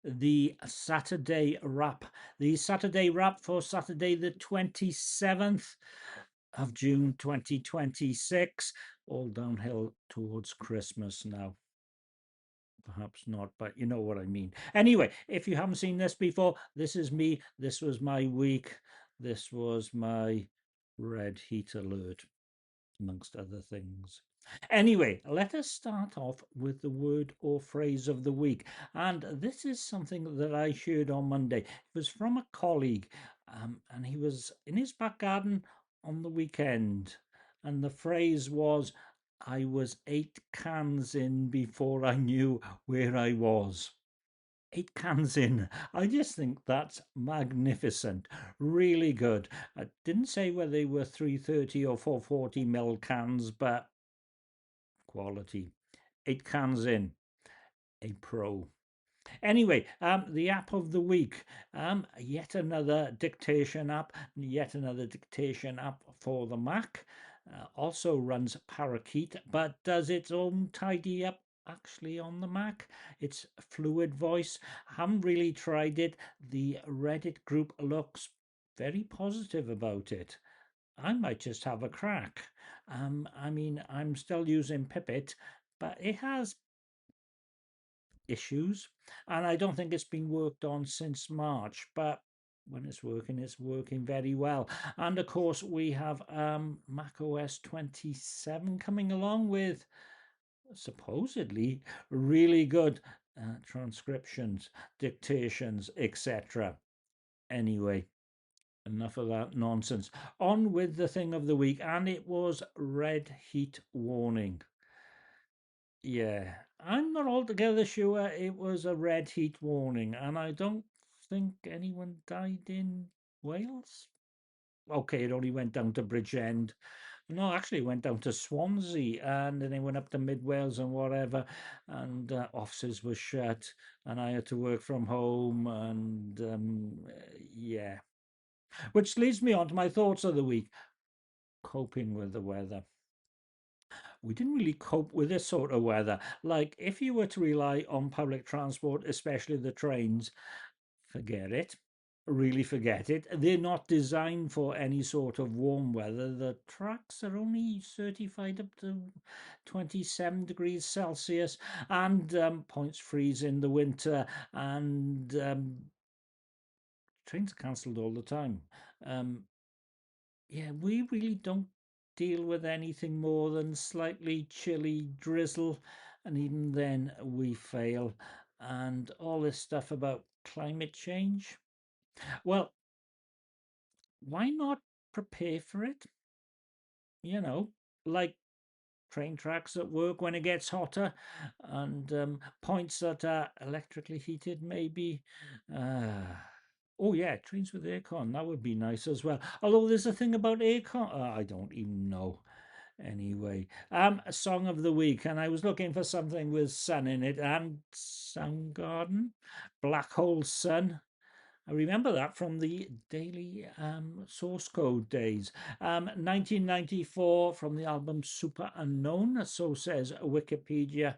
the Saturday wrap. The Saturday wrap for Saturday, the 27th of June 2026. All downhill towards Christmas now. Perhaps not, but you know what I mean. Anyway, if you haven't seen this before, this is me. This was my week. This was my red heat alert, amongst other things. Anyway, let us start off with the word or phrase of the week. And this is something that I heard on Monday. It was from a colleague, and he was in his back garden on the weekend. And the phrase was, I was 8 cans in before I knew where I was. 8 cans in. I just think that's magnificent. Really good. I didn't say whether they were 330 or 440 ml cans, but quality. 8 cans in. A pro. Anyway, the app of the week. Yet another dictation app. Yet another dictation app for the Mac. Also runs Parakeet, but does its own tidy up actually on the Mac. It's Fluidvoice. Haven't really tried it. The Reddit group looks very positive about it. I might just have a crack. I mean, I'm still using Pipit, but it has issues, and I don't think it's been worked on since March, but when it's working very well. And of course, we have Mac OS 27 coming along with supposedly really good transcriptions, dictations, etc. Anyway, enough of that nonsense. On with the thing of the week, and it was red heat warning. Yeah, I'm not altogether sure it was a red heat warning, and I don't think anyone died in Wales. Okay, it only went down to Bridgend. No, actually, it went down to Swansea, and then it went up to Mid Wales and whatever, and offices were shut, and I had to work from home, and yeah. Which leads me on to my thoughts of the week: coping with the weather. We didn't really cope with this sort of weather. Like, if you were to rely on public transport, especially the trains, forget it. Really forget it. They're not designed for any sort of warm weather. The tracks are only certified up to 27 degrees Celsius, and points freeze in the winter, and trains are cancelled all the time. Um, yeah, we really don't deal with anything more than slightly chilly drizzle, and even then we fail. And all this stuff about climate change. Well, why not prepare for it? You know, like train tracks at work when it gets hotter, and points that are electrically heated, maybe. Uh, oh, yeah, trains with aircon. That would be nice as well. Although there's a thing about aircon. I don't even know. Anyway, a song of the week, and I was looking for something with sun in it, and Soundgarden, Black Hole Sun. I remember that from the daily source code days. 1994 from the album Super Unknown, so says Wikipedia.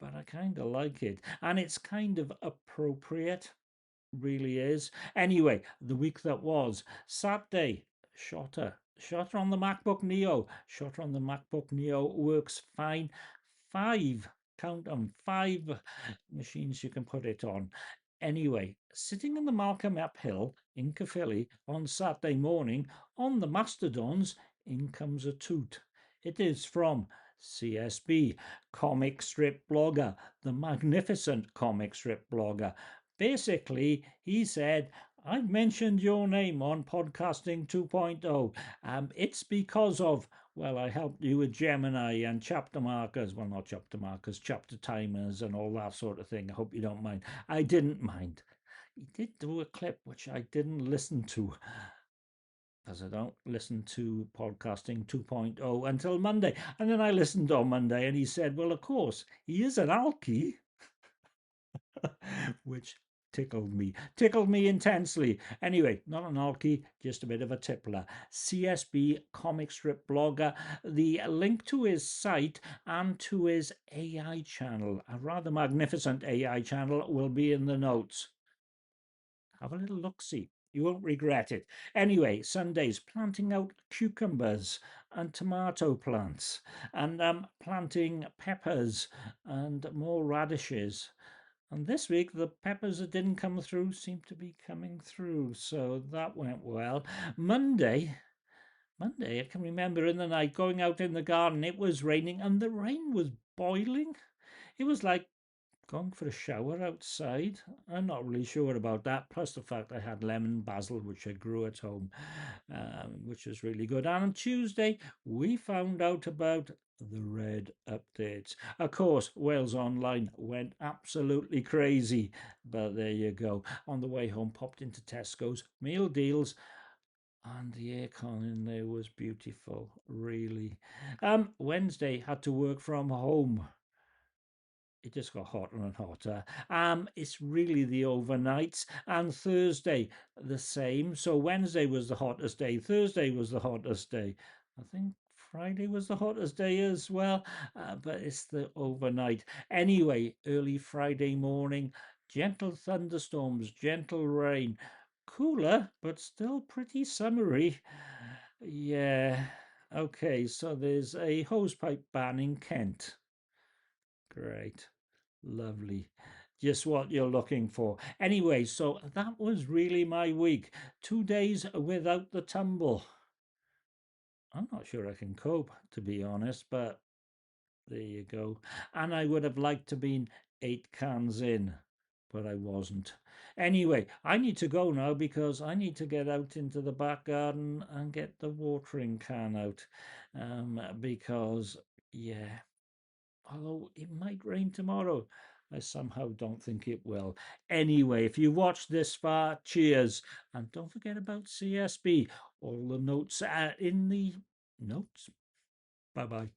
But I kind of like it, and it's kind of appropriate, really is. Anyway, the week that was Saturday, Shotter on the MacBook Neo. Shotter on the MacBook Neo works fine. Five, count them, five machines you can put it on. Anyway, sitting in the Malcolm Uphill in Caerphilly on Saturday morning on the Mastodons, in comes a toot. It is from CSB, comic strip blogger, the magnificent comic strip blogger. Basically, he said, I've mentioned your name on Podcasting 2.0. It's because of, well, I helped you with Gemini and chapter markers. Well, not chapter markers, chapter timers and all that sort of thing. I hope you don't mind. I didn't mind. He did do a clip which I didn't listen to, because I don't listen to Podcasting 2.0 until Monday. And then I listened on Monday, and he said, well, of course, he is an alkie, which tickled me intensely. Anyway, not an alky, just a bit of a tippler. CSB comic strip blogger. The link to his site and to his AI channel, a rather magnificent AI channel, will be in the notes. Have a little look-see. You won't regret it. Anyway, Sundays, planting out cucumbers and tomato plants, and planting peppers and more radishes. And this week, the peppers that didn't come through seem to be coming through, so that went well. Monday, I can remember in the night going out in the garden, it was raining, and the rain was boiling. It was like going for a shower outside. I'm not really sure about that. Plus the fact I had lemon basil, which I grew at home, which was really good. And on Tuesday, we found out about the red updates. Of course, Wales Online went absolutely crazy. But there you go. On the way home, popped into Tesco's, meal deals. And the aircon in there was beautiful, really. Wednesday, had to work from home. It just got hotter and hotter. It's really the overnights, and Thursday the same. So Wednesday was the hottest day. Thursday was the hottest day. I think Friday was the hottest day as well, but it's the overnight. Anyway, early Friday morning, gentle thunderstorms, gentle rain, cooler but still pretty summery. Yeah. Okay, so there's a hosepipe ban in Kent. Great. Lovely. Just what you're looking for. Anyway, so that was really my week. 2 days without the tumble. I'm not sure I can cope, to be honest, but there you go. And I would have liked to been 8 cans in, but I wasn't. Anyway, I need to go now because I need to get out into the back garden and get the watering can out. Because, yeah, although it might rain tomorrow. I somehow don't think it will. Anyway, if you watched this far, cheers. And don't forget about CSB. All the notes are in the notes. Bye bye.